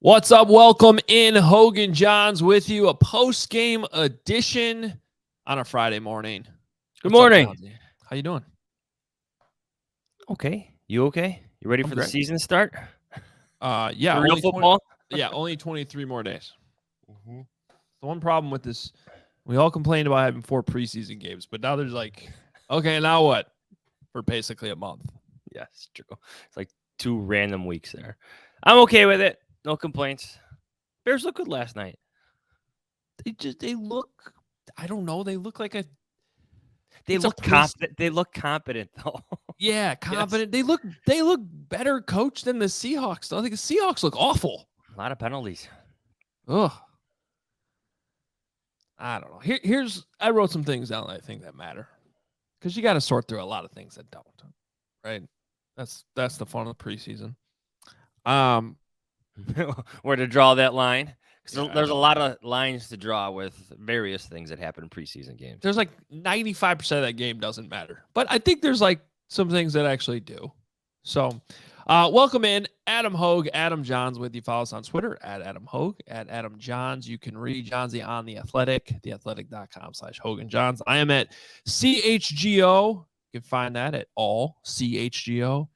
What's up? Welcome in. Hoge Jahns with you. A post-game edition on a Friday morning. Good morning. Up, how you doing? Okay. You okay? You ready for great. the season start? Yeah. Real football? Only 23 more days. Mm-hmm. The one problem with this, we all complained about having 4 preseason games, but now there's like, okay, now what? For basically a month. Yes, true. It's like 2 random weeks there. I'm okay with it. No complaints. Bears look good last night. They look, I don't know. They look like They look confident. They look competent though. Yeah, confident. Yes. They look better coached than the Seahawks. Though. I think the Seahawks look awful. A lot of penalties. Ugh. I don't know. I wrote some things down that I think that matter. Because you got to sort through a lot of things that don't. Right? That's the fun of the preseason. Where to draw that line? There's a lot of lines to draw with various things that happen in preseason games. There's like 95% of that game doesn't matter. But I think there's like some things that actually do. So welcome in. Hoge Adam Jahns with you. Follow us on Twitter at Adam Hoge, at Adam Jahns. You can read Johnsy on The Athletic, theathletic.com/Hoge Jahns. I am at CHGO. You can find that at allchgo.com.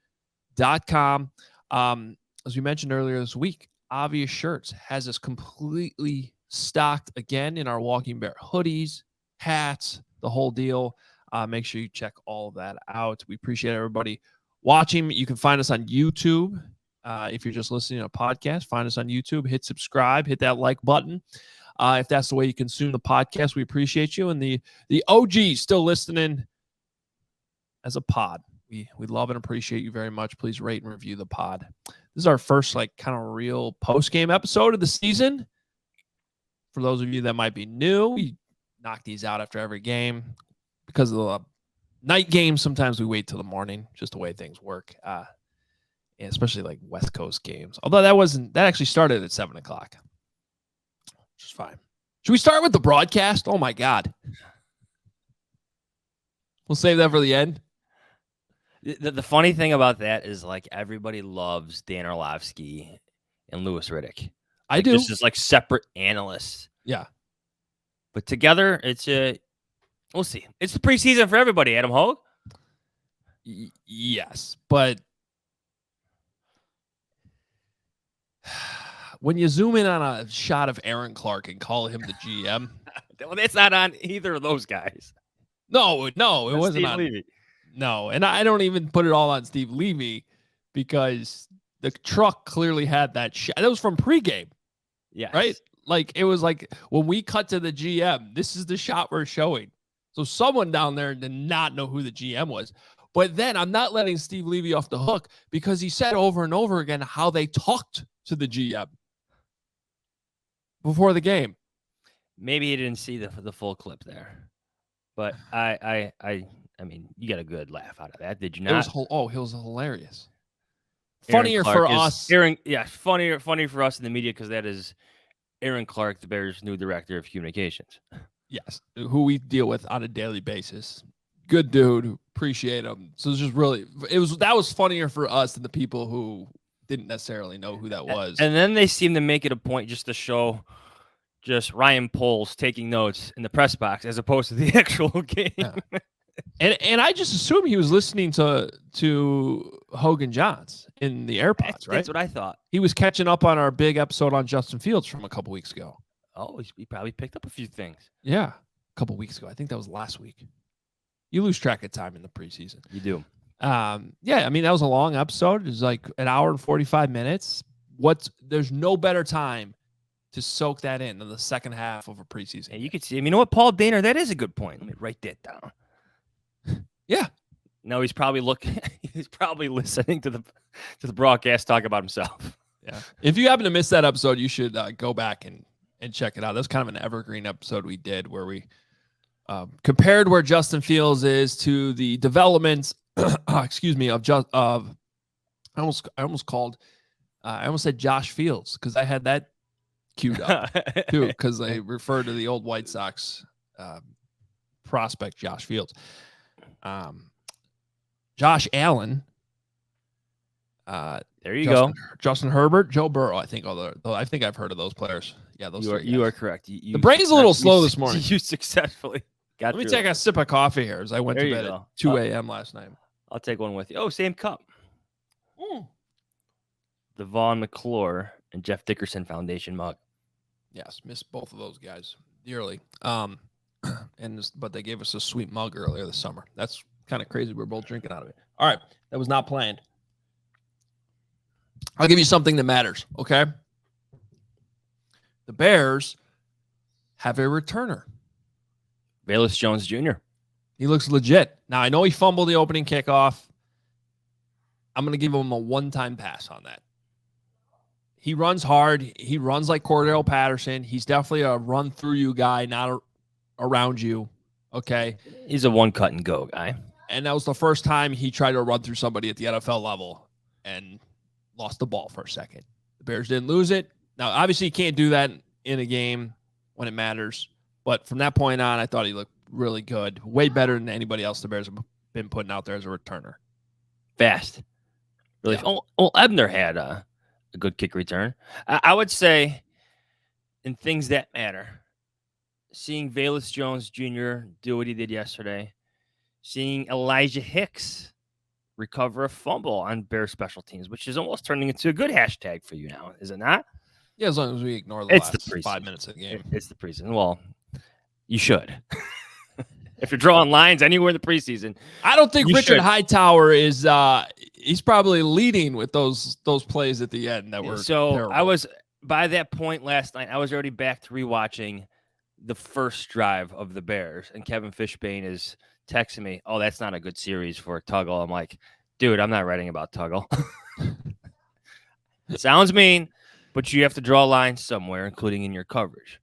As we mentioned earlier this week, Obvious Shirts has us completely stocked again in our Walking Bear hoodies, hats, the whole deal. Make sure you check all of that out. We appreciate everybody watching. You can find us on YouTube. If you're just listening to a podcast, find us on YouTube. Hit subscribe. Hit that like button. If that's the way you consume the podcast, we appreciate you. And the OG still listening as a pod. We love and appreciate you very much. Please rate and review the pod. This is our first kind of real post-game episode of the season. For those of you that might be new, we knock these out after every game. Because of the night games, sometimes we wait till the morning, just the way things work. And especially like West Coast games. Although that actually started at 7 o'clock. Which is fine. Should we start with the broadcast? Oh my God. We'll save that for the end. The funny thing about that is like everybody loves Dan Orlovsky and Louis Riddick. I do. This is like separate analysts. Yeah. But together, we'll see. It's the preseason for everybody, Adam Hoge. Yes, but when you zoom in on a shot of Aaron Clark and call him the GM, well, that's not on either of those guys. No, it wasn't Steve on. Levy. No, and I don't even put it all on Steve Levy because the truck clearly had that shot. That was from pregame. Yeah. Right? Like, it was like when we cut to the GM, this is the shot we're showing. So someone down there did not know who the GM was. But then I'm not letting Steve Levy off the hook because he said over and over again how they talked to the GM before the game. Maybe he didn't see the full clip there. But I mean, you got a good laugh out of that, did you not? It was hilarious. Funnier for us. Funny for us in the media because that is Aaron Clark, the Bears' new director of communications. Yes, who we deal with on a daily basis. Good dude, appreciate him. So it's just that was funnier for us than the people who didn't necessarily know who that was. And then they seem to make it a point just to show just Ryan Poles taking notes in the press box as opposed to the actual game. Yeah. And I just assumed he was listening to Hoge Jahns in the AirPods, right? That's what I thought. He was catching up on our big episode on Justin Fields from a couple weeks ago. Oh, he probably picked up a few things. Yeah, a couple weeks ago. I think that was last week. You lose track of time in the preseason. You do. Yeah, I mean, that was a long episode. It was like an hour and 45 minutes. There's no better time to soak that in than the second half of a preseason. And you could see, you know what, Paul Dehner, that is a good point. Let me write that down. Yeah. No, he's probably listening to the broadcast talk about himself. Yeah. If you happen to miss that episode, you should go back and check it out. That's kind of an evergreen episode we did where we compared where Justin Fields is to the developments. Excuse me, I almost said Josh Fields because I had that queued up too because they referred to the old White Sox prospect Josh Fields. Josh Allen There you go. Justin Herbert, Joe Burrow. I think I think I've heard of those players. Yeah, those You are correct. The brain's a little slow this morning. You successfully got. Let me take a sip of coffee here as I went to bed at 2 a.m. last night. I'll take one with you. Oh, same cup. The Vaughn McClure and Jeff Dickerson Foundation mug. Yes, miss both of those guys dearly. But they gave us a sweet mug earlier this summer. That's kind of crazy. We're both drinking out of it. All right, that was not planned. I'll give you something that matters, okay? The Bears have a returner. Velus Jones Jr. He looks legit. Now, I know he fumbled the opening kickoff. I'm going to give him a one-time pass on that. He runs hard. He runs like Cordell Patterson. He's definitely a run-through-you guy, not around you, okay? He's a one-cut-and-go guy. And that was the first time he tried to run through somebody at the NFL level and lost the ball for a second. The Bears didn't lose it. Now, obviously, you can't do that in a game when it matters. But from that point on, I thought he looked really good. Way better than anybody else the Bears have been putting out there as a returner. Fast. Really. Yeah. Oh, Ebner had a good kick return. I would say in things that matter, seeing Velus Jones Jr. do what he did yesterday, seeing Elijah Hicks recover a fumble on Bears special teams, which is almost turning into a good hashtag for you now, is it not? Yeah, as long as we ignore the last 5 minutes of the game. It's the preseason. Well, you should. If you're drawing lines anywhere in the preseason, I don't think Richard Hightower is he's probably leading with those plays at the end that were terrible. I was by that point last night, I was already back to rewatching the first drive of the Bears, and Kevin Fishbane is texting me, "Oh, that's not a good series for Tuggle." I'm like, dude, I'm not writing about Tuggle. It sounds mean, but you have to draw lines somewhere, including in your coverage.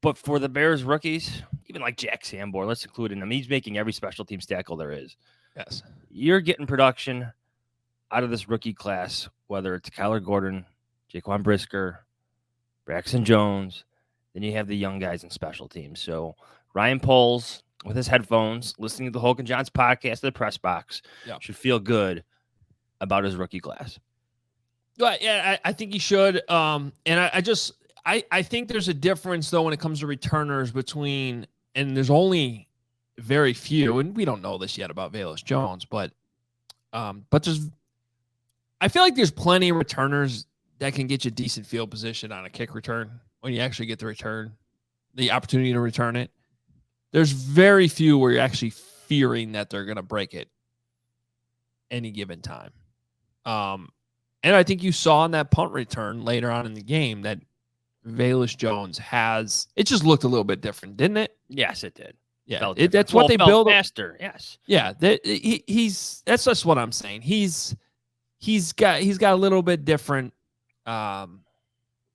But for the Bears rookies, even like Jack Sanborn, let's include him. He's making every special teams tackle there is. Yes. You're getting production out of this rookie class, whether it's Kyler Gordon, Jaquan Brisker, Braxton Jones. Then you have the young guys in special teams. So Ryan Poles, with his headphones, listening to the Hoge Jahns podcast, the press box, should feel good about his rookie class. Well, yeah, I think he should. And I think there's a difference, though, when it comes to returners between, and there's only very few, and we don't know this yet about Velus Jones, but there's, I feel like there's plenty of returners that can get you decent field position on a kick return when you actually get the return, the opportunity to return it. There's very few where you're actually fearing that they're going to break it any given time. And I think you saw in that punt return later on in the game that Velus Jones it just looked a little bit different, didn't it? Yes, it did. Yeah, that's what they build faster. Yes. Yeah, that's just what I'm saying. He's got a little bit different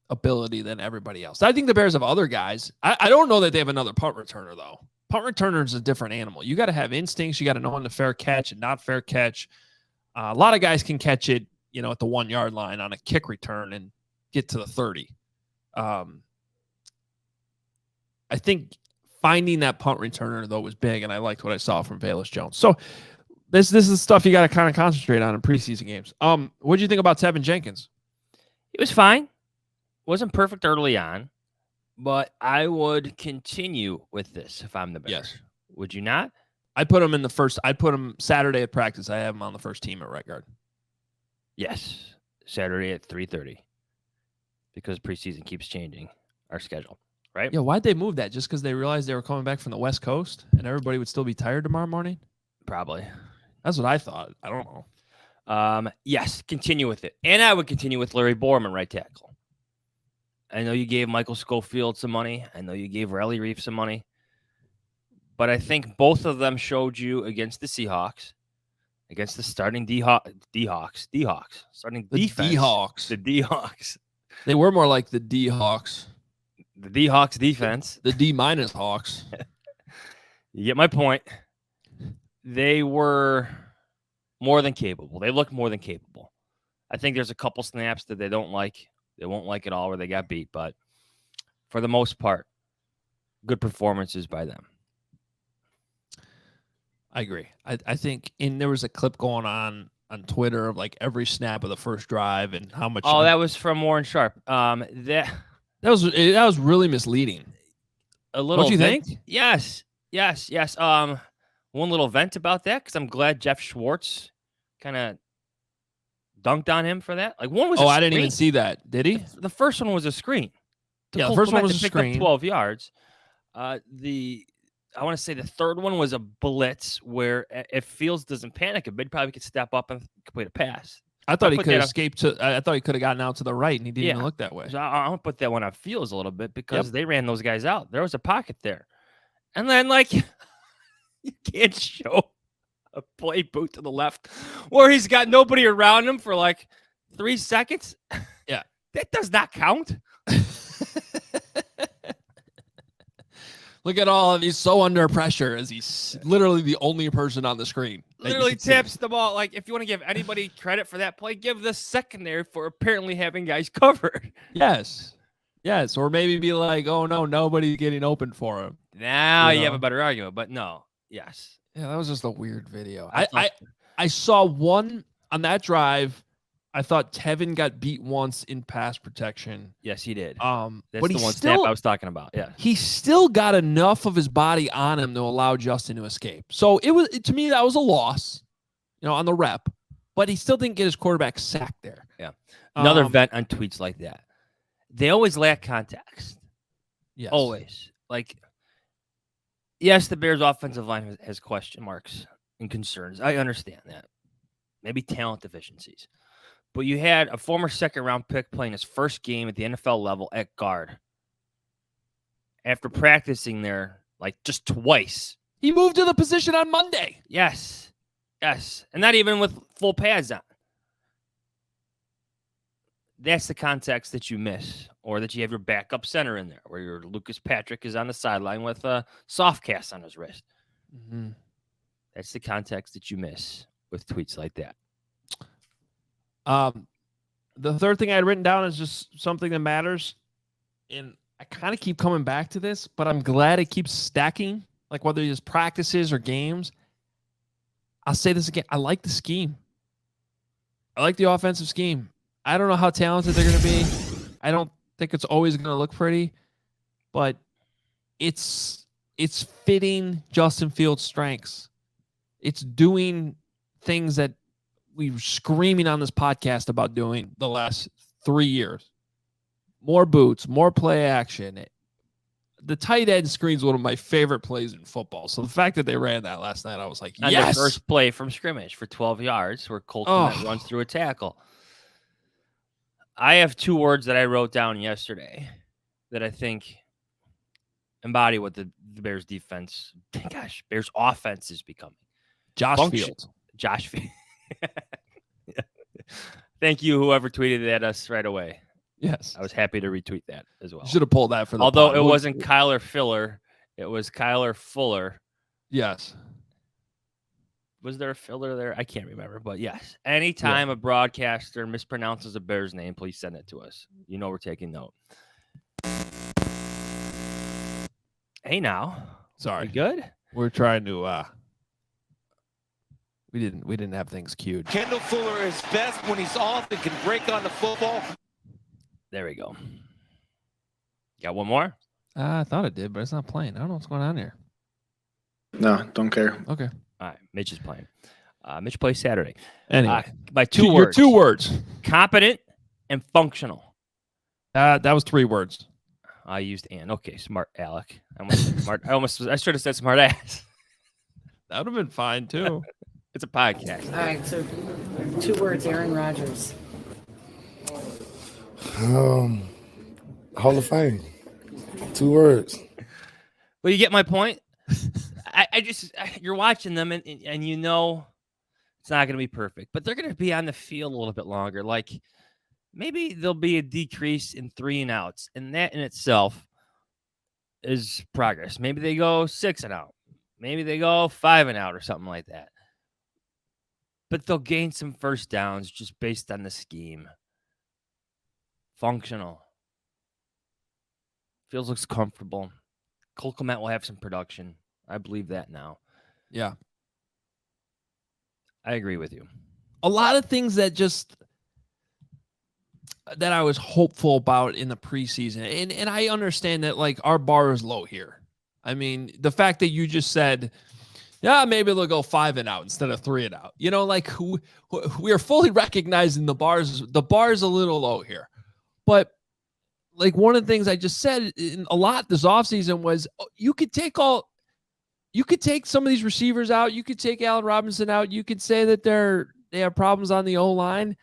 ability than everybody else. I think the Bears have other guys. I don't know that they have another punt returner though. Punt returner is a different animal. You got to have instincts. You got to know when to fair catch and not fair catch. A lot of guys can catch it, at the 1 yard line on a kick return and get to the 30. I think finding that punt returner, though, was big, and I liked what I saw from Velus Jones. So this is stuff you got to kind of concentrate on in preseason games. What did you think about Teven Jenkins? He was fine. Wasn't perfect early on, but I would continue with this if I'm the Bears. Yes. Would you not? I'd put him Saturday at practice. I have him on the first team at right guard. Yes, Saturday at 3:30 because preseason keeps changing our schedule, right? Yeah, why'd they move that? Just because they realized they were coming back from the West Coast and everybody would still be tired tomorrow morning? Probably. That's what I thought. I don't know. Yes, continue with it. And I would continue with Larry Borman, right tackle. I know you gave Michael Schofield some money. I know you gave Riley Reef some money. But I think both of them showed you against the Seahawks, against the starting D-Hawks, starting the defense. The D-Hawks. They were more like the D-Hawks. The D-Hawks defense. The D- Hawks. You get my point. They were more than capable. They looked more than capable. I think there's a couple snaps that they don't like. They won't like it all where they got beat. But for the most part, good performances by them. I agree. I think, and there was a clip going on on Twitter of like every snap of the first drive and how much. Oh, that was from Warren Sharp. That was really misleading. A little. Don't you think? Yes. One little vent about that because I'm glad Jeff Schwartz kind of dunked on him for that. Like one was. I didn't even see that. Did he? The first one was a screen. Yeah, the first one was a screen. Up 12 yards. I want to say the third one was a blitz where if Fields doesn't panic a bit, probably could step up and complete a pass. I thought he could escape to. I thought he could have gotten out to the right, and he didn't even look that way. So I want to put that one on Fields a little bit because they ran those guys out. There was a pocket there, and then like you can't show a play boot to the left where he's got nobody around him for like 3 seconds. Yeah, that does not count. Look at all of he's so under pressure as he's literally the only person on the screen. Literally tips the ball. Like if you want to give anybody credit for that play, give the secondary for apparently having guys covered. Yes. Or maybe be like, oh no, nobody's getting open for him. Now you have a better argument, but no. Yes. Yeah, that was just a weird video. I saw one on that drive. I thought Teven got beat once in pass protection. Yes, he did. That's but the one snap I was talking about. Yeah, he still got enough of his body on him to allow Justin to escape. So to me that was a loss, on the rep. But he still didn't get his quarterback sacked there. Yeah, another vent on tweets like that. They always lack context. Yes, always. Like, yes, the Bears' offensive line has question marks and concerns. I understand that. Maybe talent deficiencies. But you had a former second-round pick playing his first game at the NFL level at guard. After practicing there, like, just twice. He moved to the position on Monday. Yes. And not even with full pads on. That's the context that you miss. Or that you have your backup center in there, where your Lucas Patrick is on the sideline with a soft cast on his wrist. Mm-hmm. That's the context that you miss with tweets like that. The third thing I had written down is just something that matters. And I kind of keep coming back to this, but I'm glad it keeps stacking, like whether it's practices or games. I'll say this again. I like the scheme. I like the offensive scheme. I don't know how talented they're going to be. I don't think it's always going to look pretty, but it's fitting Justin Fields' strengths. It's doing things that we were screaming on this podcast about doing the last 3 years. More boots, more play action. The tight end screen is one of my favorite plays in football. So the fact that they ran that last night, I was like, yes. And the first play from scrimmage for 12 yards where Colton runs through a tackle. I have 2 words that I wrote down yesterday that I think embody what the Bears defense, Bears offense is becoming. Josh Fields. Thank you, whoever tweeted at us right away. Yes. I was happy to retweet that as well. You should have pulled that for the Although it wasn't Kyler Filler, it was Kyler Fuller. Yes. Was there a filler there? I can't remember, but yes. Anytime a broadcaster mispronounces a Bears name, please send it to us. You know we're taking note. Hey now. Sorry. You good? We're trying to we didn't have things queued. Kendall Fuller is best when he's off and can break on the football. There we go. Got one more? I thought it did, but it's not playing. I don't know what's going on here. No, don't care. Okay. All right. Mitch is playing. Mitch plays Saturday. Anyway. By 2 words. 2 words. Competent and functional. That was 3 words. I used and. Okay, smart Alec. I should have said smart ass. That would have been fine too. It's a podcast. All right, so 2 words, Aaron Rodgers. Hall of Fame. 2 words. Well, you get my point. You're watching them and you know it's not going to be perfect, but they're going to be on the field a little bit longer. Like maybe there'll be a decrease in 3 and outs, and that in itself is progress. Maybe they go 6 and out. Maybe they go 5 and out or something like that. But they'll gain some first downs just based on the scheme. Functional. Fields looks comfortable. Cole Kmet will have some production. I believe that now. Yeah. I agree with you. a lot of things that I was hopeful about in the preseason. And I understand that like our bar is low here. I mean, the fact that you just said, yeah, maybe they'll go 5 and out instead of 3 and out. You know, like we are fully recognizing the bar's a little low here. But like one of the things I just said in a lot this offseason was you could take some of these receivers out. You could take Allen Robinson out. You could say that they have problems on the O-line.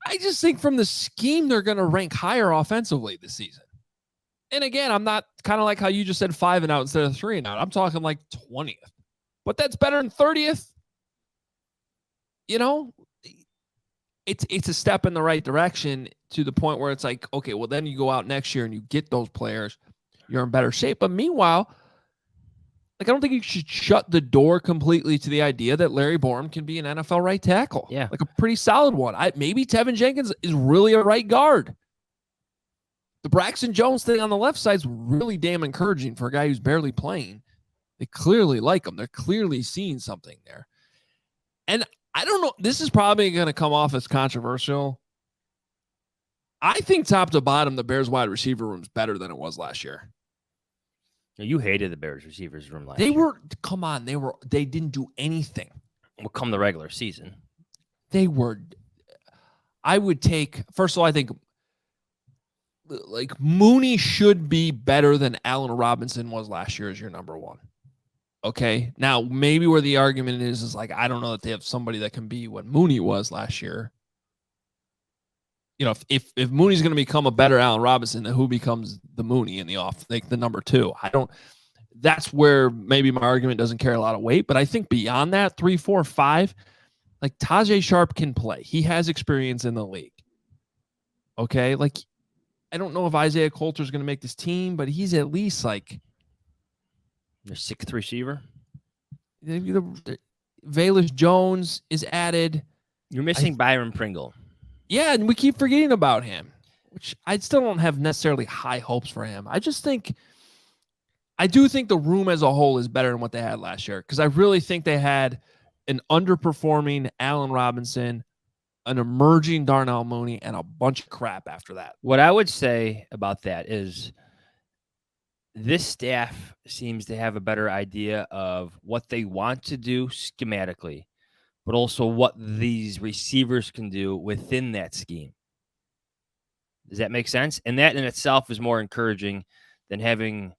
I just think from the scheme, they're going to rank higher offensively this season. And again, I'm not kind of like how you just said 5 and out instead of 3 and out. I'm talking like 20th, but that's better than 30th. You know, it's a step in the right direction to the point where it's like, okay, well then you go out next year and you get those players, you're in better shape. But meanwhile, like, I don't think you should shut the door completely to the idea that Larry Borom can be an NFL right tackle. Yeah. Like a pretty solid one. Maybe Teven Jenkins is really a right guard. The Braxton Jones thing on the left side is really damn encouraging for a guy who's barely playing. They clearly like him. They're clearly seeing something there. And I don't know. This is probably going to come off as controversial. I think top to bottom, the Bears wide receiver room is better than it was last year. You hated the Bears receivers room last year. They didn't do anything. Well, come the regular season. I would take, first of all, I think like Mooney should be better than Allen Robinson was last year as your number one. Okay. Now, maybe where the argument is like, I don't know that they have somebody that can be what Mooney was last year. You know, if Mooney's going to become a better Allen Robinson, then who becomes the Mooney in the like the number 2? That's where maybe my argument doesn't carry a lot of weight. But I think beyond that, 3, 4, 5, like Tajay Sharp can play. He has experience in the league. Okay. Like, I don't know if Isaiah Coulter is going to make this team, but he's at least like Your 6th receiver. Velus Jones is added. You're missing Byron Pringle. Yeah, and we keep forgetting about him, which I still don't have necessarily high hopes for him. I do think the room as a whole is better than what they had last year, because I really think they had an underperforming Allen Robinson, an emerging Darnell Mooney, and a bunch of crap after that. What I would say about that is this staff seems to have a better idea of what they want to do schematically, but also what these receivers can do within that scheme. Does that make sense? And that in itself is more encouraging than having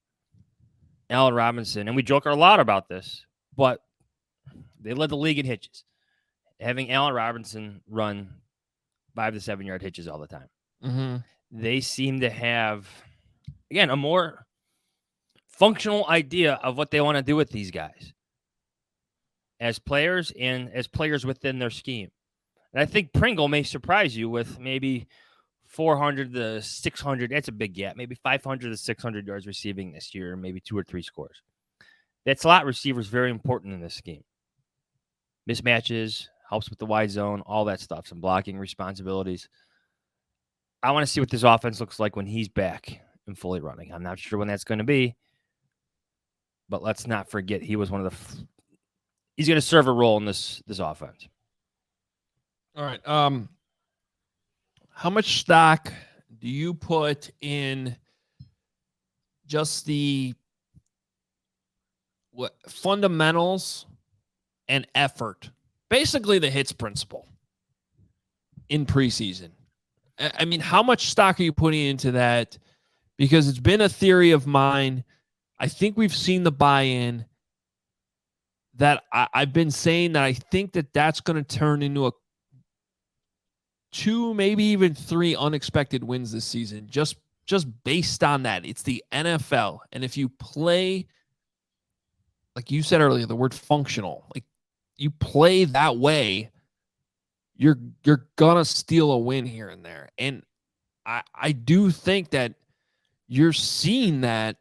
Allen Robinson. And we joke a lot about this, but they led the league in hitches. Having Allen Robinson run 5 to 7 yard hitches all the time. Mm-hmm. They seem to have, again, a more functional idea of what they want to do with these guys as players and as players within their scheme. And I think Pringle may surprise you with maybe 400 to 600. That's a big gap. Maybe 500 to 600 yards receiving this year, maybe 2 or 3 scores. That slot receiver is very important in this scheme. Mismatches, helps with the wide zone, all that stuff, some blocking responsibilities. I want to see what this offense looks like when he's back and fully running. I'm not sure when that's going to be, but let's not forget he was one of the he's going to serve a role in this offense. All right. How much stock do you put in just the fundamentals and effort? Basically the hits principle in preseason. I mean, how much stock are you putting into that? Because it's been a theory of mine. I think we've seen the buy-in that I've been saying that I think that that's going to turn into a 2, maybe even 3 unexpected wins this season. Just based on that. It's the NFL. And if you play, like you said earlier, the word functional, like you play that way, you're gonna steal a win here and there. And I do think that you're seeing that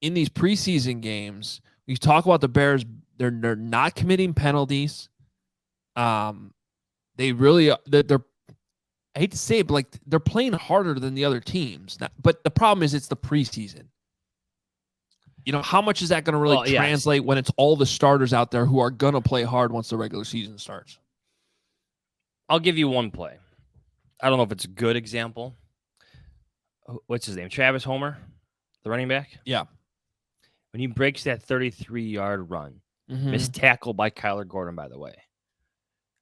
in these preseason games. We talk about the Bears, they're not committing penalties. They really they're I hate to say it, but like they're playing harder than the other teams. But the problem is it's the preseason. how much is that going to really translate when it's all the starters out there who are going to play hard once the regular season starts? I'll give you one play. I don't know if it's a good example. What's his name? Travis Homer, the running back? Yeah. When he breaks that 33-yard run, missed tackle by Kyler Gordon, by the way.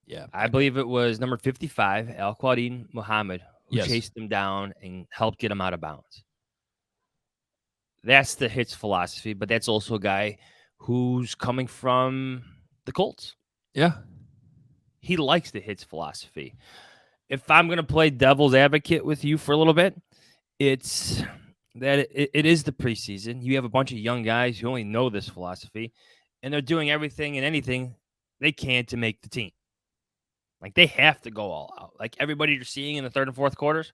Yeah. I believe it was number 55, Al-Quadin Muhammad, who chased him down and helped get him out of bounds. That's the H.I.T.S philosophy, but that's also a guy who's coming from the Colts. Yeah. He likes the H.I.T.S philosophy. If I'm going to play devil's advocate with you for a little bit, it's that it is the preseason. You have a bunch of young guys who only know this philosophy, and they're doing everything and anything they can to make the team. Like, they have to go all out. Like, everybody you're seeing in the third and fourth quarters,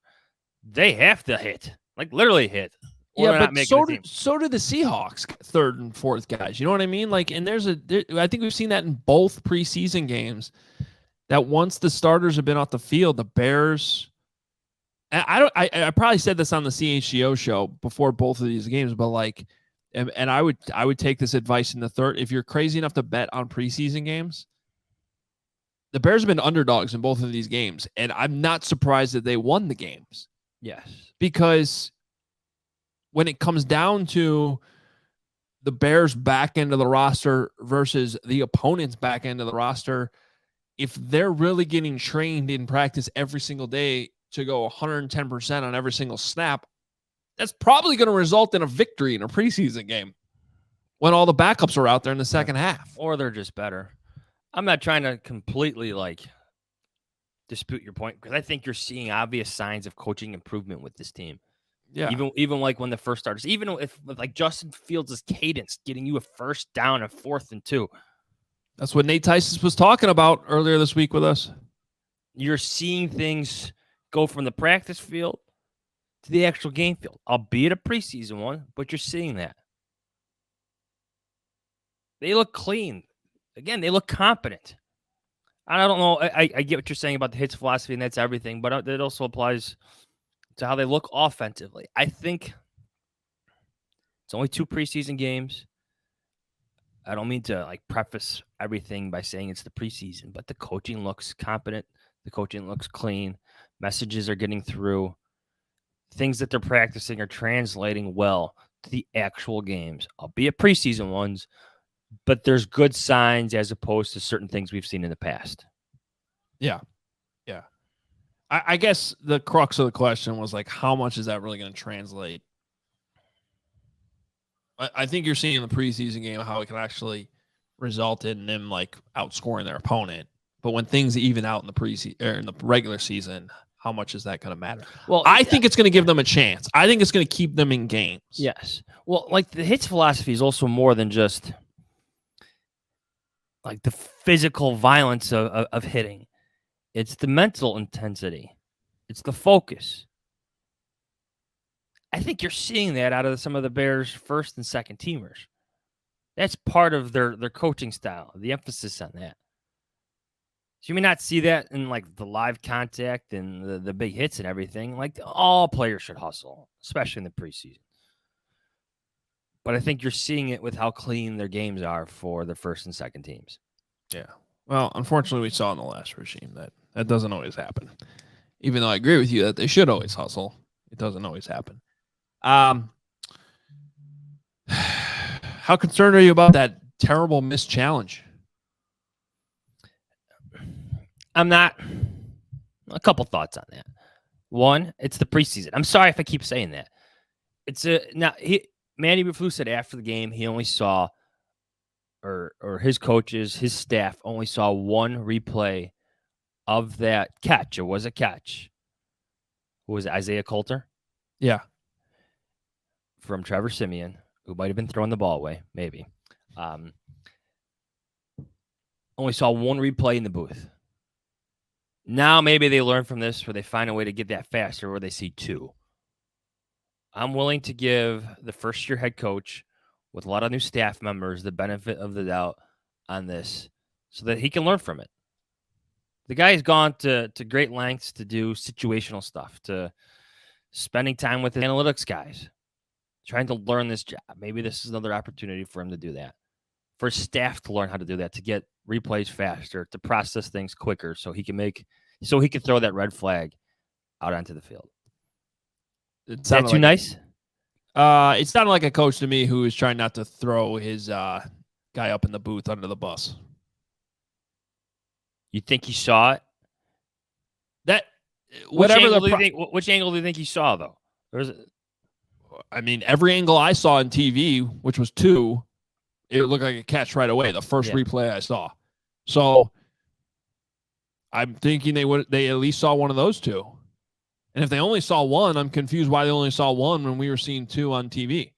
they have to hit. Like, literally hit. Yeah, but so do the Seahawks, third and fourth guys. You know what I mean? Like, and I think we've seen that in both preseason games, that once the starters have been off the field, the Bears. I probably said this on the CHGO show before both of these games, but like, and I would take this advice in the third. If you're crazy enough to bet on preseason games, the Bears have been underdogs in both of these games, and I'm not surprised that they won the games. Yes, because when it comes down to the Bears' back end of the roster versus the opponent's back end of the roster, if they're really getting trained in practice every single day to go 110% on every single snap, that's probably going to result in a victory in a preseason game when all the backups are out there in the second half. Or they're just better. I'm not trying to completely dispute your point, because I think you're seeing obvious signs of coaching improvement with this team. Yeah. Even like when the first starters, even if like Justin Fields' cadence getting you a first down and 4th and 2. That's what Nate Tyson was talking about earlier this week with us. You're seeing things go from the practice field to the actual game field, albeit a preseason one, but you're seeing that. They look clean. Again, they look competent. I don't know. I get what you're saying about the H.I.T.S philosophy, and that's everything, but it also applies to how they look offensively. I think it's only 2 preseason games. I don't mean to preface everything by saying it's the preseason, but the coaching looks competent. The coaching looks clean. Messages are getting through. Things that they're practicing are translating well to the actual games, albeit preseason ones, but there's good signs as opposed to certain things we've seen in the past. Yeah. Yeah. I guess the crux of the question was how much is that really going to translate? I think you're seeing in the preseason game how it can actually result in them outscoring their opponent. But when things even out in the preseason or in the regular season, how much is that going to matter? Well, I think it's going to give them a chance. I think it's going to keep them in games. Yes. Well, the H.I.T.S philosophy is also more than just the physical violence of hitting. It's the mental intensity. It's the focus. I think you're seeing that out of some of the Bears' first and second teamers. That's part of their coaching style, the emphasis on that. So you may not see that in the live contact and the big hits and everything. All players should hustle, especially in the preseason. But I think you're seeing it with how clean their games are for the first and second teams. Yeah. Well, unfortunately, we saw in the last regime that doesn't always happen. Even though I agree with you that they should always hustle, it doesn't always happen. How concerned are you about that terrible missed challenge? I'm not. A couple thoughts on that. One, it's the preseason. I'm sorry if I keep saying that. Manny Eberflus said after the game he only saw, or his coaches, his staff only saw one replay of that catch. It was a catch. Who was it, Isaiah Coulter? Yeah. From Trevor Siemian, who might have been throwing the ball away, maybe. Only saw one replay in the booth. Now maybe they learn from this, where they find a way to get that faster, where they see 2. I'm willing to give the first-year head coach, with a lot of new staff members, the benefit of the doubt on this, so that he can learn from it. The guy has gone to great lengths to do situational stuff, to spending time with the analytics guys. trying to learn this job. Maybe this is another opportunity for him to do that. For staff to learn how to do that, to get replays faster, to process things quicker, so he can throw that red flag out onto the field. Is that too nice? It sounded like a coach to me who was trying not to throw his guy up in the booth under the bus. You think he saw it? Which angle do you think he saw, though? I mean, every angle I saw on TV, which was 2, it looked like a catch right away. The first replay I saw. So I'm thinking they at least saw one of those 2. And if they only saw 1, I'm confused why they only saw 1 when we were seeing 2 on TV.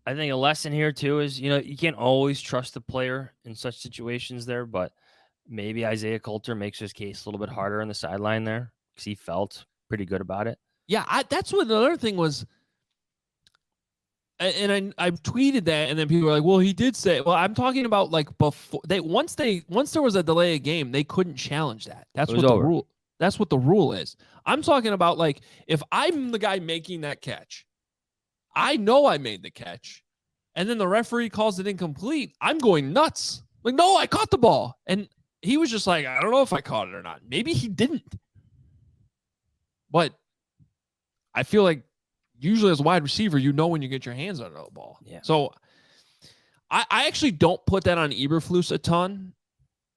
I think a lesson here too is, you can't always trust the player in such situations there, but maybe Isaiah Coulter makes his case a little bit harder on the sideline there because he felt pretty good about it. Yeah, that's what the other thing was. And I tweeted that, and then people were like, "Well, he did say." Well, I'm talking about like before once there was a delay of game, they couldn't challenge that. That's what the rule. That's what the rule is. I'm talking about like if I'm the guy making that catch, I know I made the catch, and then the referee calls it incomplete. I'm going nuts. Like, no, I caught the ball, and he was just like, I don't know if I caught it or not. Maybe he didn't, but I feel like. Usually as a wide receiver, when you get your hands on the ball. Yeah. So I actually don't put that on Eberflus a ton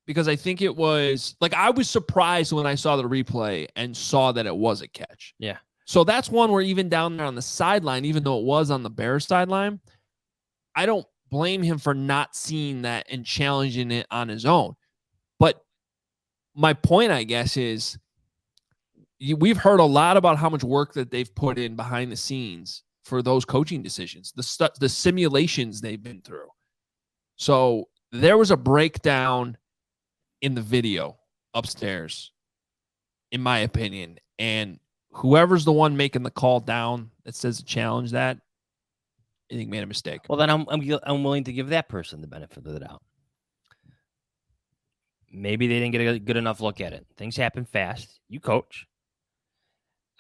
because I think it was like I was surprised when I saw the replay and saw that it was a catch. Yeah. So that's one where even down there on the sideline, even though it was on the Bears sideline, I don't blame him for not seeing that and challenging it on his own. But my point, I guess, is we've heard a lot about how much work that they've put in behind the scenes for those coaching decisions, the simulations they've been through. So there was a breakdown in the video upstairs, in my opinion, and whoever's the one making the call down that says to challenge that, I think made a mistake. Well, then I'm willing to give that person the benefit of the doubt. Maybe they didn't get a good enough look at it. Things happen fast. You coach.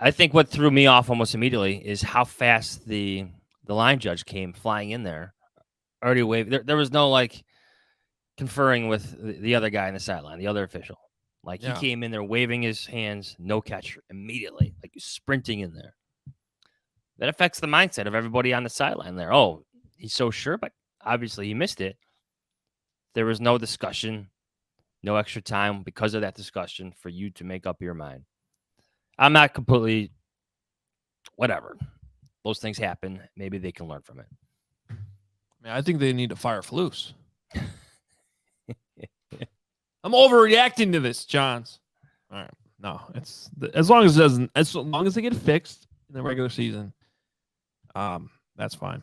I think what threw me off almost immediately is how fast the line judge came flying in there. Already waved. There was no like conferring with the other guy on the sideline, the other official. Like he came in there waving his hands, no catch immediately, like sprinting in there. That affects the mindset of everybody on the sideline there. Oh, he's so sure, but obviously he missed it. There was no discussion, no extra time because of that discussion for you to make up your mind. I'm not completely, whatever. Those things happen. Maybe they can learn from it. I think they need to fire Flus. I'm overreacting to this, Johns. All right. No, it's as long as they get it fixed in the regular season, that's fine.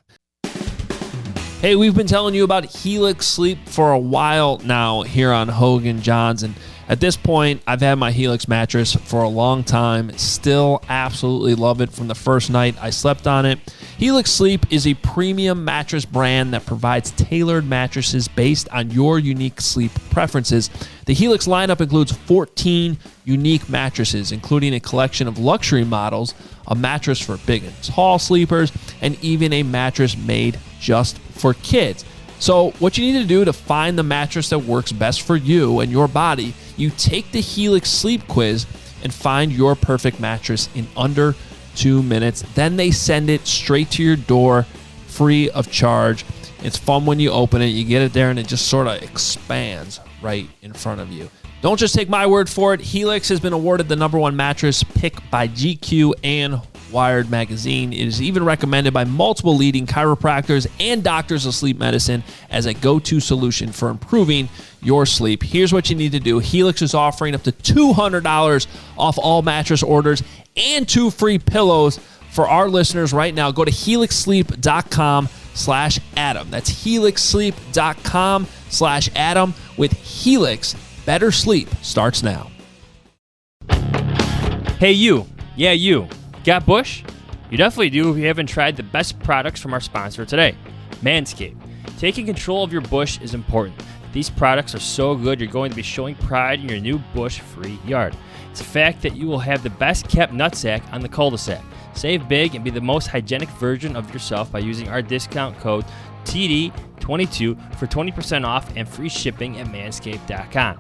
Hey, we've been telling you about Helix Sleep for a while now here on Hoge and Jahns, and at this point, I've had my Helix mattress for a long time. Still absolutely love it from the first night I slept on it. Helix Sleep is a premium mattress brand that provides tailored mattresses based on your unique sleep preferences. The Helix lineup includes 14 unique mattresses, including a collection of luxury models, a mattress for big and tall sleepers, and even a mattress made just for kids. So what you need to do to find the mattress that works best for you and your body, you take the Helix Sleep Quiz and find your perfect mattress in under 2 minutes. Then they send it straight to your door, free of charge. It's fun when you open it. You get it there and it just sort of expands right in front of you. Don't just take my word for it. Helix has been awarded the #1 mattress pick by GQ and Wired magazine. It is even recommended by multiple leading chiropractors and doctors of sleep medicine as a go-to solution for improving your sleep. Here's what you need to do. Helix is offering up to $200 off all mattress orders and 2 free pillows for our listeners right now. Go to helixsleep.com/Adam. That's helixsleep.com/Adam. With Helix, better sleep starts now. Hey, you. Yeah, you. Got bush? You definitely do if you haven't tried the best products from our sponsor today, Manscaped. Taking control of your bush is important. These products are so good you're going to be showing pride in your new bush-free yard. It's a fact that you will have the best kept nutsack on the cul-de-sac. Save big and be the most hygienic version of yourself by using our discount code TD22 for 20% off and free shipping at manscaped.com.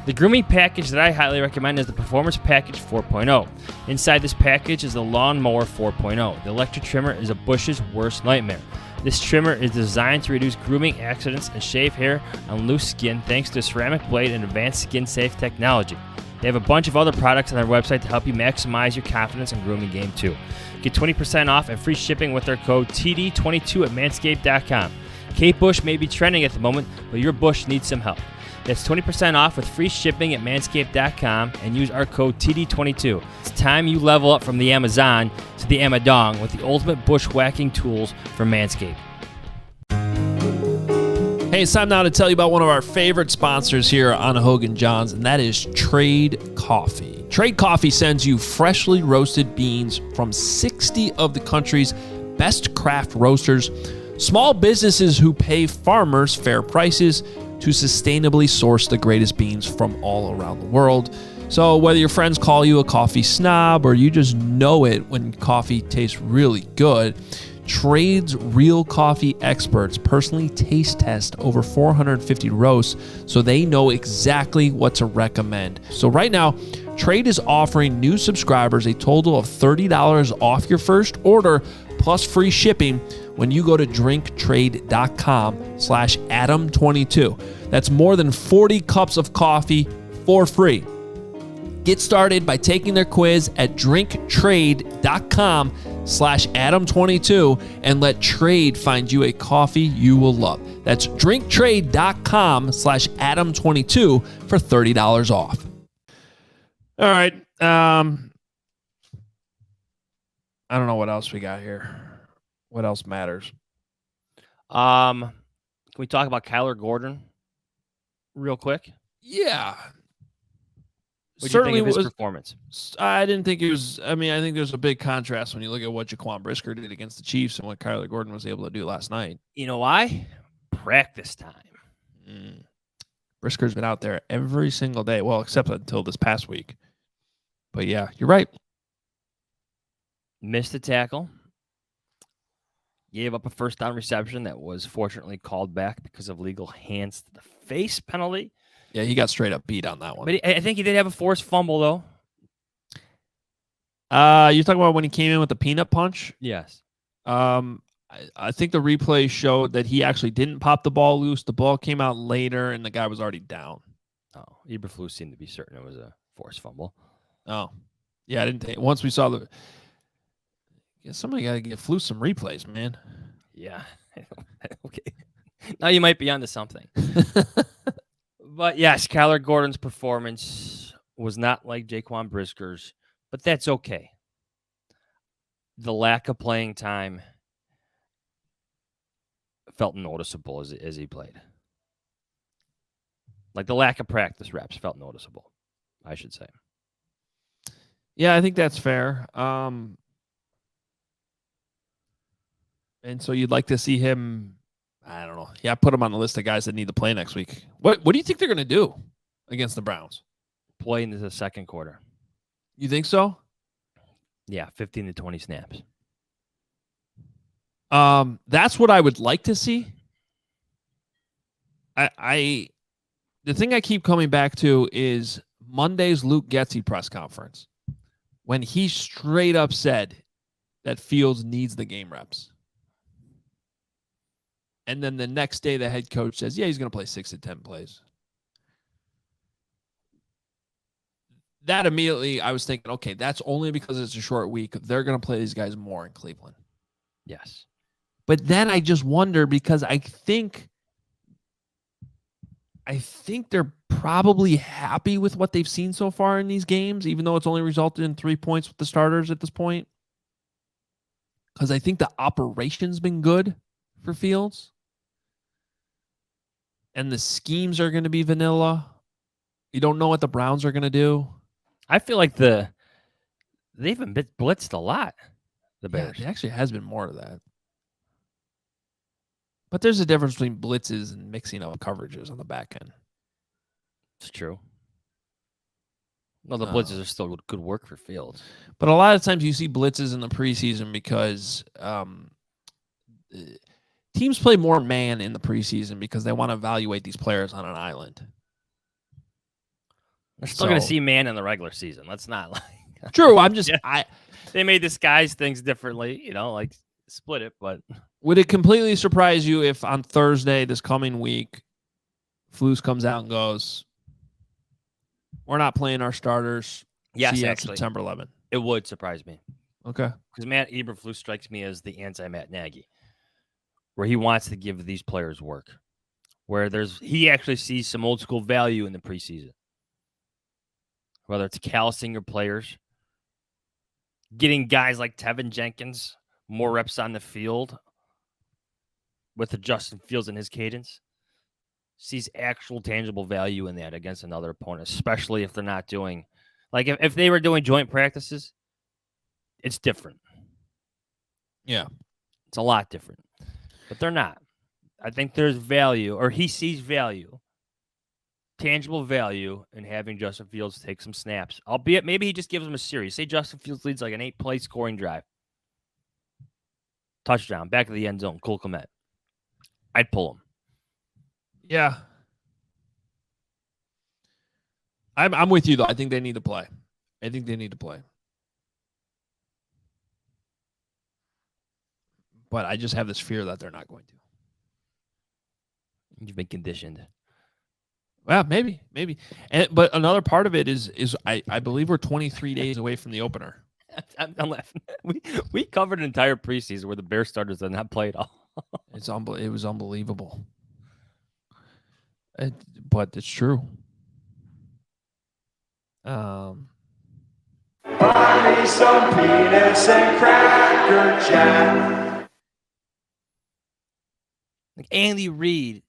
The grooming package that I highly recommend is the Performance Package 4.0. Inside this package is the Lawnmower 4.0. The electric trimmer is a bush's worst nightmare. This trimmer is designed to reduce grooming accidents and shave hair on loose skin thanks to a ceramic blade and advanced skin-safe technology. They have a bunch of other products on their website to help you maximize your confidence in grooming game too. Get 20% off and free shipping with their code TD22 at manscaped.com. Kate Bush may be trending at the moment, but your bush needs some help. That's 20% off with free shipping at manscaped.com and use our code TD22. It's time you level up from the Amazon to the Amadong with the ultimate bushwhacking tools from Manscaped. Hey, it's time now to tell you about one of our favorite sponsors here on Hoge Adam Jahns, and that is Trade Coffee. Trade Coffee sends you freshly roasted beans from 60 of the country's best craft roasters, small businesses who pay farmers fair prices to sustainably source the greatest beans from all around the world. So whether your friends call you a coffee snob or you just know it when coffee tastes really good, Trade's real coffee experts personally taste test over 450 roasts so they know exactly what to recommend. So right now, Trade is offering new subscribers a total of $30 off your first order plus free shipping when you go to drinktrade.com/Adam22. That's more than 40 cups of coffee for free. Get started by taking their quiz at drinktrade.com/Adam22 and let Trade find you a coffee you will love. That's drinktrade.com/Adam22 for $30 off. All right. I don't know what else we got here. What else matters? Can we talk about Kyler Gordon real quick? Yeah. What Certainly think of his was performance. I didn't think it was. I mean, I think there's a big contrast when you look at what Jaquan Brisker did against the Chiefs and what Kyler Gordon was able to do last night. You know why? Practice time. Brisker's been out there every single day. Well, except until this past week. But yeah, you're right. Missed a tackle. Gave up a first down reception that was fortunately called back because of legal hands to the face penalty. Yeah, he got straight up beat on that one. But I think he did have a forced fumble, though. You're talking about when he came in with the peanut punch? Yes. I think the replay showed that he actually didn't pop the ball loose. The ball came out later, and the guy was already down. Oh, Eberflus seemed to be certain it was a forced fumble. Oh, yeah, I didn't think. Once we saw the... Yeah, somebody got to get Flus some replays, man. Yeah. Okay. Now you might be onto something. But yes, Kyler Gordon's performance was not like Jaquan Brisker's, but that's okay. The lack of playing time felt noticeable as he played. Like the lack of practice reps felt noticeable, I should say. Yeah, I think that's fair. And so you'd like to see him, I don't know. Yeah, put him on the list of guys that need to play next week. What do you think they're going to do against the Browns? Play into the second quarter. You think so? Yeah, 15 to 20 snaps. That's what I would like to see. The thing I keep coming back to is Monday's Luke Getsy press conference when he straight up said that Fields needs the game reps. And then the next day, the head coach says, yeah, he's going to play 6 to 10 plays. That immediately, I was thinking, okay, that's only because it's a short week. They're going to play these guys more in Cleveland. Yes. But then I just wonder because I think they're probably happy with what they've seen so far in these games, even though it's only resulted in 3 points with the starters at this point. Because I think the operation's been good for Fields. And the schemes are going to be vanilla. You don't know what the Browns are going to do. I feel like they've been blitzed a lot, the Bears. Yeah, there actually has been more of that. But there's a difference between blitzes and mixing up coverages on the back end. It's true. No, the blitzes are still good work for Fields. But a lot of times you see blitzes in the preseason because teams play more man in the preseason because they want to evaluate these players on an island. They're still going to see man in the regular season. Let's not like. True. I'm just They may disguise things differently, like split it. But would it completely surprise you if on Thursday this coming week, Flus comes out and goes, "We're not playing our starters"? Yes, see you actually, September 11th. It would surprise me. Okay. Because Matt Eberflus strikes me as the anti-Matt Nagy, where he wants to give these players work, where he actually sees some old school value in the preseason. Whether it's callousing your players, getting guys like Teven Jenkins more reps on the field with the Justin Fields and his cadence, sees actual tangible value in that against another opponent, especially if they're not doing, like if they were doing joint practices, it's different. Yeah. It's a lot different. But they're not. I think there's value, or he sees value, tangible value in having Justin Fields take some snaps. Albeit maybe he just gives him a series. Say Justin Fields leads like an 8-play scoring drive. Touchdown, back of the end zone, Cole Kmet. I'd pull him. Yeah. I'm with you, though. I think they need to play. But I just have this fear that they're not going to. You've been conditioned. Well, maybe. But another part of it is I believe we're 23 days away from the opener. I'm laughing. We covered an entire preseason where the Bears starters did not play at all. It was unbelievable. But it's true. Buy me some peanuts and Cracker Jack. Like Andy Reid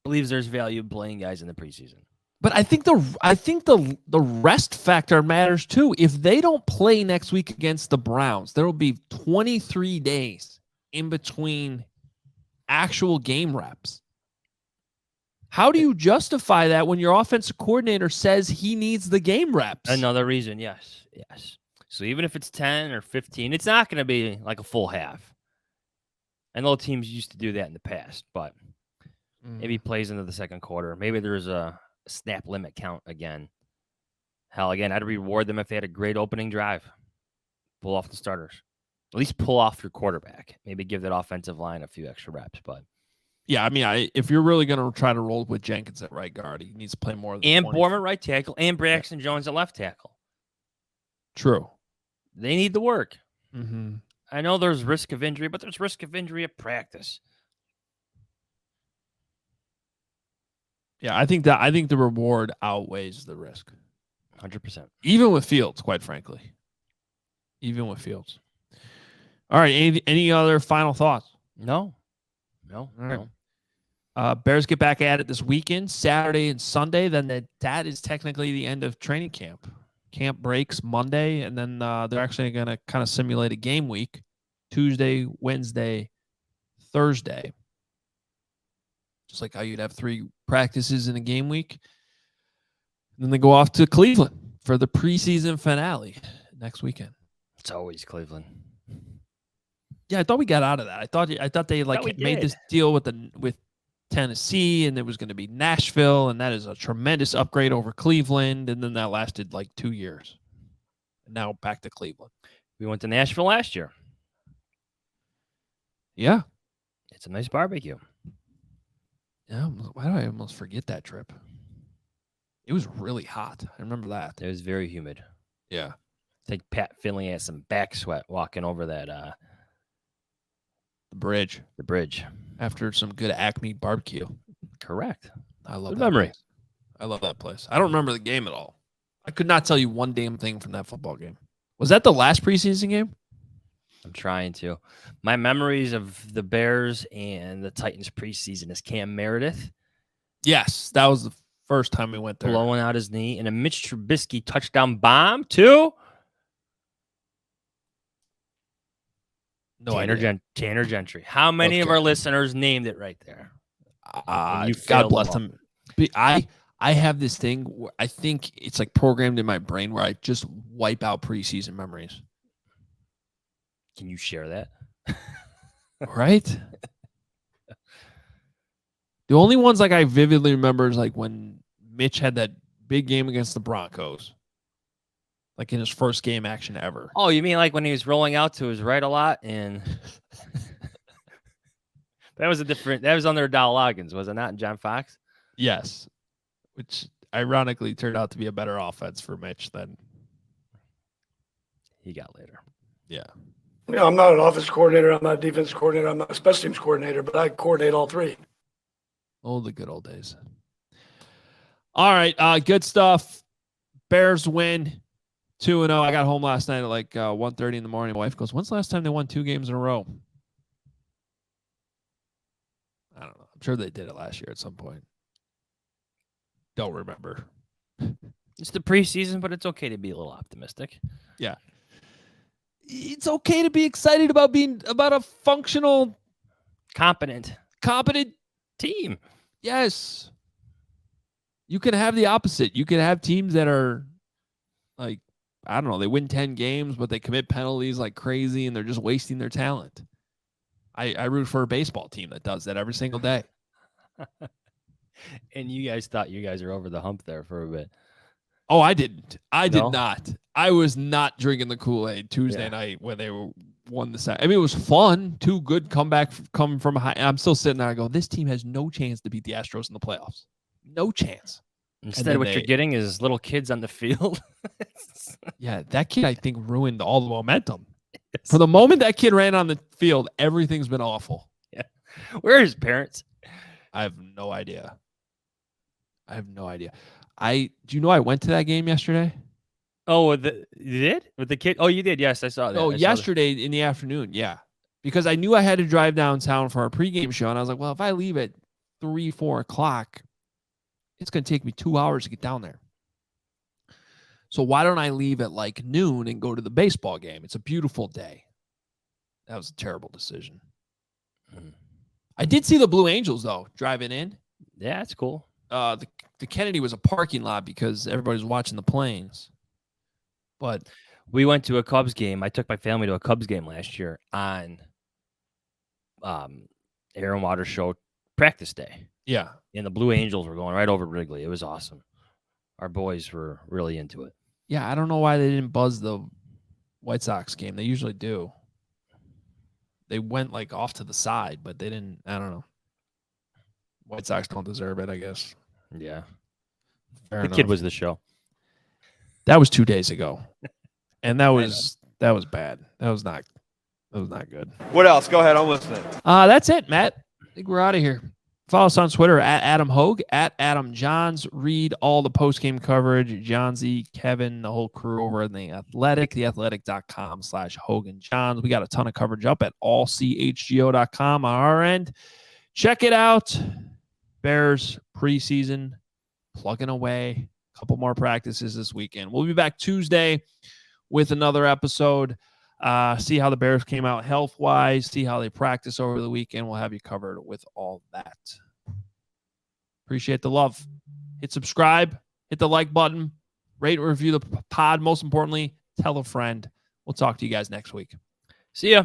believes there's value in playing guys in the preseason. But I think the rest factor matters too. If they don't play next week against the Browns, there will be 23 days in between actual game reps. How do you justify that when your offensive coordinator says he needs the game reps? Another reason, yes. So even if it's 10 or 15, it's not going to be like a full half. I know teams used to do that in the past, but maybe he plays into the second quarter. Maybe there's a snap limit count again. Hell, again, I'd reward them if they had a great opening drive. Pull off the starters. At least pull off your quarterback. Maybe give that offensive line a few extra reps, but yeah, I mean, if you're really going to try to roll with Jenkins at right guard, he needs to play more than and 20. Borman right tackle and Braxton Jones at left tackle. True. They need the work. Mm-hmm. I know there's risk of injury, but there's risk of injury at practice. Yeah, I think the reward outweighs the risk. 100%. Even with Fields, quite frankly. All right, any other final thoughts? No. All right. Bears get back at it this weekend, Saturday and Sunday. Then that is technically the end of training camp. Camp breaks Monday, and then they're actually going to kind of simulate a game week, Tuesday, Wednesday, Thursday. Just like how you'd have 3 practices in a game week. And then they go off to Cleveland for the preseason finale next weekend. It's always Cleveland. Yeah, I thought we got out of that. I thought they made this deal with Tennessee, and it was going to be Nashville, and that is a tremendous upgrade over Cleveland. And then that lasted like 2 years. And now back to Cleveland. We went to Nashville last year. Yeah. It's a nice barbecue. Yeah. Why do I almost forget that trip? It was really hot. I remember that. It was very humid. Yeah. I think Pat Finley had some back sweat walking over that The bridge. After some good Acme barbecue. Correct. I love good that memory. place. I love that place. I don't remember the game at all. I could not tell you one damn thing from that football game. Was that the last preseason game? I'm trying to. My memories of the Bears and the Titans preseason is Cam Meredith. Yes, that was the first time we went there. Blowing out his knee. And a Mitch Trubisky touchdown bomb, too. No Tanner Gentry. How many of our listeners named it right there? God bless him. I have this thing where I think it's like programmed in my brain where I just wipe out preseason memories. Can you share that? Right? The only ones like I vividly remember is like when Mitch had that big game against the Broncos. Like in his first game action ever. Oh, you mean like when he was rolling out to his right a lot? And that was under Dow Loggins, was it not? And John Fox? Yes. Which ironically turned out to be a better offense for Mitch than he got later. Yeah. Yeah, I'm not an offense coordinator. I'm not a defense coordinator. I'm not a special teams coordinator, but I coordinate all three. Oh, the good old days. All right. Good stuff. Bears win 2-0. I got home last night at like 1:30 in the morning. My wife goes, when's the last time they won 2 games in a row? I don't know. I'm sure they did it last year at some point. Don't remember. It's the preseason, but it's okay to be a little optimistic. Yeah. It's okay to be excited about a functional, competent team. Yes. You can have the opposite. You can have teams that are like, I don't know, they win 10 games, but they commit penalties like crazy and they're just wasting their talent. I root for a baseball team that does that every single day. And you guys thought you guys were over the hump there for a bit. Oh, I didn't. I No? did not. I was not drinking the Kool-Aid Tuesday night when they won the set. I mean, it was fun. 2 good comebacks coming from high. I'm still sitting there. I go, this team has no chance to beat the Astros in the playoffs. No chance. Instead, what you're getting is little kids on the field. Yeah, that kid, I think, ruined all the momentum. Yes. From the moment that kid ran on the field, everything's been awful. Yeah. Where are his parents? I have no idea. Do you know I went to that game yesterday? Oh, you did? With the kid? Oh, you did. Yes, I saw that. Oh, yesterday in the afternoon. Yeah. Because I knew I had to drive downtown for our pregame show. And I was like, well, if I leave at 3, 4 o'clock, it's going to take me 2 hours to get down there. So why don't I leave at like noon and go to the baseball game? It's a beautiful day. That was a terrible decision. I did see the Blue Angels, though, driving in. Yeah, that's cool. The Kennedy was a parking lot because everybody was watching the Plains. But we went to a Cubs game. I took my family to a Cubs game last year on Air and Water Show practice day. Yeah. And the Blue Angels were going right over Wrigley. It was awesome. Our boys were really into it. Yeah, I don't know why they didn't buzz the White Sox game. They usually do. They went like off to the side, but they didn't. I don't know. White Sox don't deserve it, I guess. Yeah. Fair the enough. kid was the show. That was 2 days ago. And that was bad. That was not good. What else? Go ahead. I'm listening. That's it, Matt. I think we're out of here. Follow us on Twitter at Adam Hoge, at Adam Jahns. Read all the post-game coverage. Johnsy, Kevin, the whole crew over in The Athletic, theathletic.com/HoganJahns. We got a ton of coverage up at allchgo.com on our end. Check it out. Bears preseason plugging away. A couple more practices this weekend. We'll be back Tuesday with another episode. See how the Bears came out health-wise, see how they practice over the weekend. We'll have you covered with all that. Appreciate the love. Hit subscribe, hit the like button, rate and review the pod. Most importantly, tell a friend. We'll talk to you guys next week. See ya.